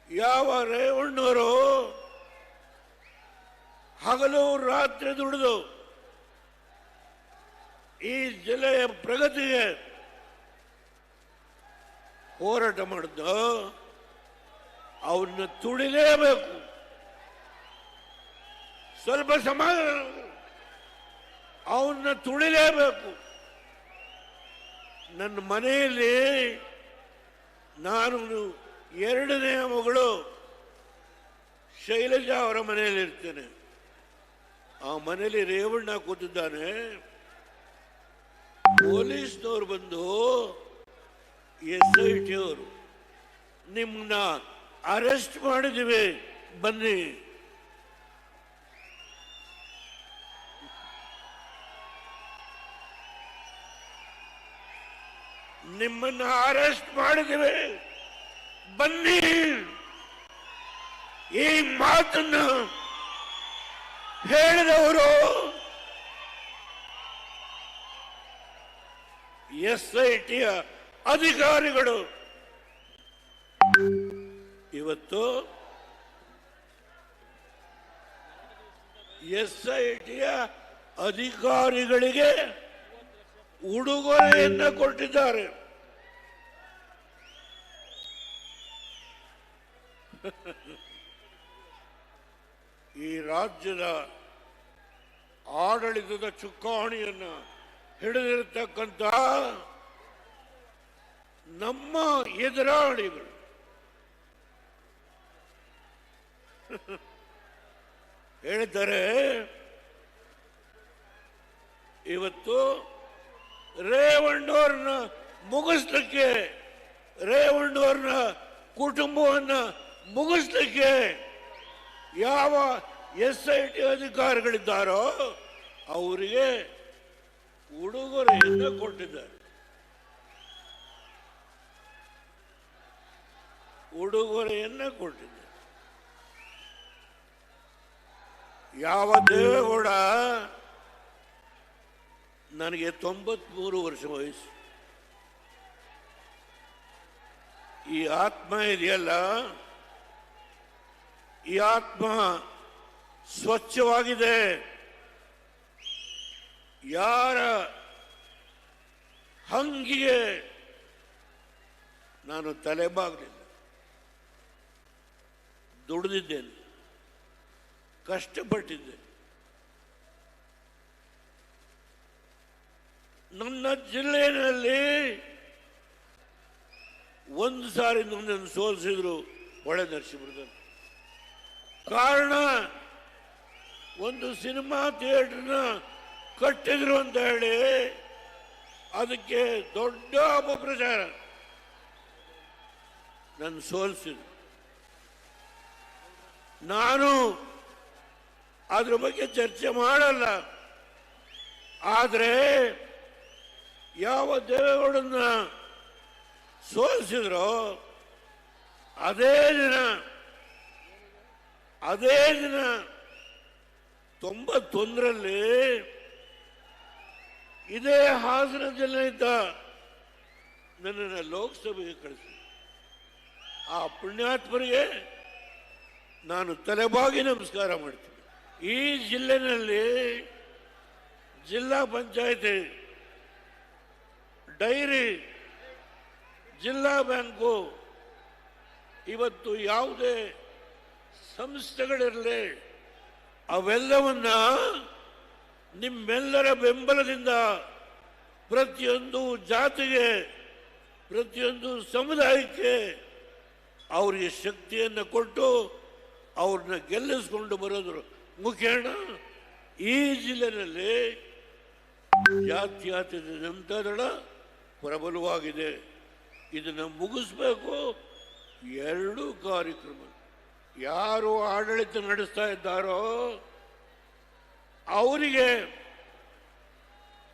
ಯಾವ ರೇವಣ್ಣವರು ಹಗಲು ರಾತ್ರಿ ದುಡಿದು ಈ ಜಿಲ್ಲೆಯ ಪ್ರಗತಿಗೆ ಹೋರಾಟ ಮಾಡಿದ್ದು ಅವನ್ನ ತುಳಿಲೇಬೇಕು. ಸ್ವಲ್ಪ ಸಮಾಧಾನ, ಅವನ್ನ ತುಳಿಲೇಬೇಕು. ನನ್ನ ಮನೆಯಲ್ಲಿ ನಾನು ಎರಡನೇ ಮಗಳು ಶೈಲಜಾ ಅವರ ಮನೆಯಲ್ಲಿ ಇರ್ತೇನೆ. ಆ ಮನೆಯಲ್ಲಿ ರೇವಣ್ಣ ಕೂತಿದ್ದಾನೆ. ಪೊಲೀಸ್ನವರು ಬಂದು SIT ಅವರು ನಿಮ್ಮನ್ನ ಅರೆಸ್ಟ್ ಮಾಡಿದ್ದೀವಿ ಬನ್ನಿ. ನಿಮ್ಮನ್ನ ಅರೆಸ್ಟ್ ಮಾಡಿದ್ದೀವಿ ಬನ್ನಿ. ಈ ಮಾತನ್ನು ಹೇಳಿದವರು SITಯ ಅಧಿಕಾರಿಗಳು. ಇವತ್ತು SITಯ ಅಧಿಕಾರಿಗಳಿಗೆ ಉಡುಗೊರೆಯನ್ನು ಕೊಟ್ಟಿದ್ದಾರೆ. ಈ ರಾಜ್ಯದ ಆಡಳಿತದ ಚುಕ್ಕಾಣಿಯನ್ನು ಹಿಡಿದಿರತಕ್ಕಂಥ ನಮ್ಮ ಎದುರಾಳಿಗಳು ಹೇಳ್ತಾರೆ, ಇವತ್ತು ರೇವಣ್ಣವ್ರನ್ನ ಮುಗಿಸ್ಲಿಕ್ಕೆ, ರೇವಣ್ಣವ್ರನ್ನ ಕುಟುಂಬವನ್ನು ಮುಗಿಸ್ಲಿಕ್ಕೆ ಯಾವ SIT ಅಧಿಕಾರಿಗಳಿದ್ದಾರೋ ಅವರಿಗೆ ಉಡುಗೊರೆಯನ್ನು ಕೊಟ್ಟಿದ್ದಾರೆ. ಉಡುಗೊರೆಯನ್ನು ಕೊಟ್ಟಿದ್ದಾರೆ. ಯಾವ ದೇವೇಗೌಡ, ನನಗೆ 93 ವರ್ಷ ವಯಸ್ಸು. ಈ ಆತ್ಮ ಇದೆಯಲ್ಲ, ಈ ಆತ್ಮ ಸ್ವಚ್ಛವಾಗಿದೆ. ಯಾರ ಹಂಗಿಗೆ ನಾನು ತಲೆಬಾಗಲಿಲ್ಲ. ದುಡಿದಿದ್ದೇನೆ, ಕಷ್ಟಪಟ್ಟಿದ್ದೆ. ನನ್ನ ಜಿಲ್ಲೆಯಲ್ಲಿ ಒಂದು ಸಾರಿ ನನ್ನನ್ನು ಸೋಲಿಸಿದ್ರು ಹೊಳೆ ನರಸೀಪುರದಲ್ಲಿ. ಕಾರಣ, ಒಂದು ಸಿನಿಮಾ ಥಿಯೇಟರ್ನ ಕಟ್ಟಿದ್ರು ಅಂತ ಹೇಳಿ ಅದಕ್ಕೆ ದೊಡ್ಡ ಅಪಪ್ರಚಾರ. ನನ್ನ ಸೋಲಿಸಿದ್ರು. ನಾನು ಅದ್ರ ಬಗ್ಗೆ ಚರ್ಚೆ ಮಾಡಲ್ಲ. ಆದರೆ ಯಾವ ದೇವೇಗೌಡನ್ನ ಸೋಲಿಸಿದ್ರೋ ಅದೇ ದಿನ 91ರಲ್ಲಿ ಇದೇ ಹಾಸನ ಜಿಲ್ಲೆಯಿಂದ ನನ್ನನ್ನು ಲೋಕಸಭೆಗೆ ಕಳಿಸಿ. ಆ ಪುಣ್ಯಾತ್ಮರಿಗೆ ನಾನು ತಲೆಬಾಗಿ ನಮಸ್ಕಾರ ಮಾಡ್ತೀನಿ. ಈ ಜಿಲ್ಲೆನಲ್ಲಿ ಜಿಲ್ಲಾ ಪಂಚಾಯತಿ, ಡೈರಿ, ಜಿಲ್ಲಾ ಬ್ಯಾಂಕು, ಇವತ್ತು ಯಾವುದೇ ಸಂಸ್ಥೆಗಳಿರಲಿ ಅವೆಲ್ಲವನ್ನ ನಿಮ್ಮೆಲ್ಲರ ಬೆಂಬಲದಿಂದ ಪ್ರತಿಯೊಂದು ಜಾತಿಗೆ, ಪ್ರತಿಯೊಂದು ಸಮುದಾಯಕ್ಕೆ ಅವರಿಗೆ ಶಕ್ತಿಯನ್ನು ಕೊಟ್ಟು ಅವ್ರನ್ನ ಗೆಲ್ಲಿಸ್ಕೊಂಡು ಬರೋದ್ರ ಮುಖೇನ ಈ ಜಿಲ್ಲೆಯಲ್ಲಿ ಜಾತ್ಯತೀತ ಜನತಾದಳ ಪ್ರಬಲವಾಗಿದೆ. ಇದನ್ನು ಮುಗಿಸ್ಬೇಕು. ಎರಡೂ ಕಾರ್ಯಕ್ರಮ ಯಾರು ಆಡಳಿತ ನಡೆಸ್ತಾ ಇದ್ದಾರೋ ಅವರಿಗೆ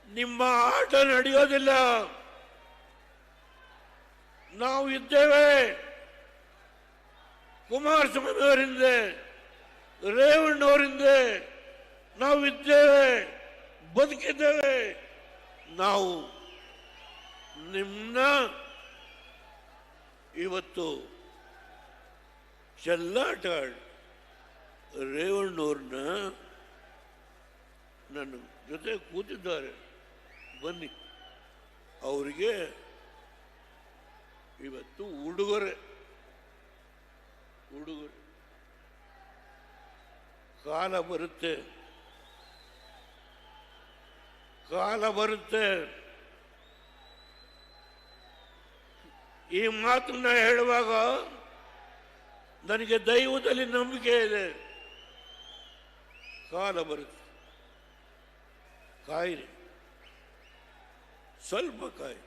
ನಿಮ್ಮ ಆಟ ನಡೆಯೋದಿಲ್ಲ. ನಾವು ಇದ್ದೇವೆ. ಕುಮಾರಸ್ವಾಮಿ ಅವರಿಂದ, ರೇವಣ್ಣವರಿಂದ ನಾವು ಇದ್ದೇವೆ, ಬದುಕಿದ್ದೇವೆ. ನಾವು ನಿಮ್ಮನ್ನ ಇವತ್ತು ಚೆಲ್ಲಾಟ ಆಡಿ ರೇವಣ್ಣವ್ರನ್ನ ನನ್ನ ಜೊತೆ ಕೂತಿದ್ದಾರೆ, ಬನ್ನಿ ಅವರಿಗೆ ಇವತ್ತು ಉಡುಗೊರೆ ಕಾಲ ಬರುತ್ತೆ, ಈ ಮಾತನ್ನ ಹೇಳುವಾಗ ನನಗೆ ದೈವದಲ್ಲಿ ನಂಬಿಕೆ ಇದೆ. ಕಾಲ ಬರುತ್ತೆ, ಕಾಯಿರಿ, ಸ್ವಲ್ಪ ಕಾಯಿ.